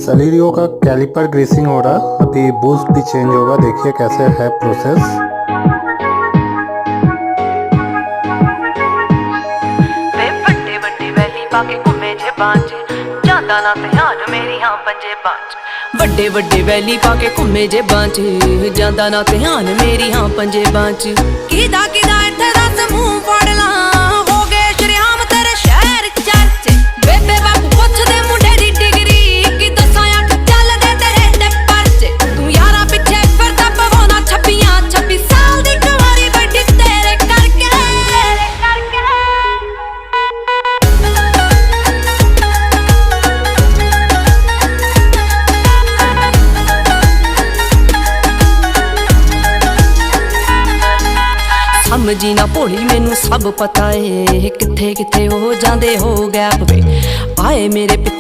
सलीरियो का caliper greasing हो रहा, अभी बूस्ट भी चेंज होगा। देखिए कैसे है प्रोसेस। ਵੱਡੇ ਵੱਡੇ ਵੈਲੀ ਪਾ ਕੇ ਘੁੰਮੇ ਜੇ ਬਾਂਝ ਜਾਂਦਾ ਨਾ ਧਿਆਨ ਮੇਰੀ ਹਾਂ ਪੰਜੇ ਬਾਂਝ ਵੱਡੇ ਵੱਡੇ ਵੈਲੀ ਪਾ ਕੇ ਘੁੰਮੇ ਜੇ ਬਾਂਝ ਜਾਂਦਾ ਨਾ ਧਿਆਨ ਮੇਰੀ ਹਾਂ ਪੰਜੇ ਬਾਂਝ ਕਿਦਾ ਕਿਦਾ ਇੱਥੇ ਦੱਸ ਮੂੰਹ ਫੜ ਲਾਂ ਹੋ ਗਏ ਸ਼ਰਿਆਮ ਤੇਰੇ ਸ਼ਹਿਰ ਚਰਚੇ ਬੇਬੇ ਬਾਪੂ ਪੁੱਛਦੇ ਮੁੰਡੇ ਦੀ ਡਿਗਰੀ ਕੀ ਦੱਸਾਂ ਅੱਖ ਚੱਲਦੇ ਤੇਰੇ ਤੇ ਪਰਚੇ ਤੂੰ ਯਾਰਾਂ ਪਿੱਛੇ ਫਿਰਦਾ ਪਵਾਉਣਾ 26 ਸਾਲ ਦੀ ਕੁਆਰੀ ਵੱਡੀ ਤੇਰੇ ਕਰਕੇ ਸਮਝੀ ਨਾ ਭੋਲੀ ਮੈਨੂੰ ਸਭ ਪਤਾ ਏ ਕਿੱਥੇ ਕਿੱਥੇ ਹੋ ਜਾਂਦੇ ਹੋ ਗੈਪ ਵੇ ਆਏ ਮੇਰੇ ਪਿੱਛੇ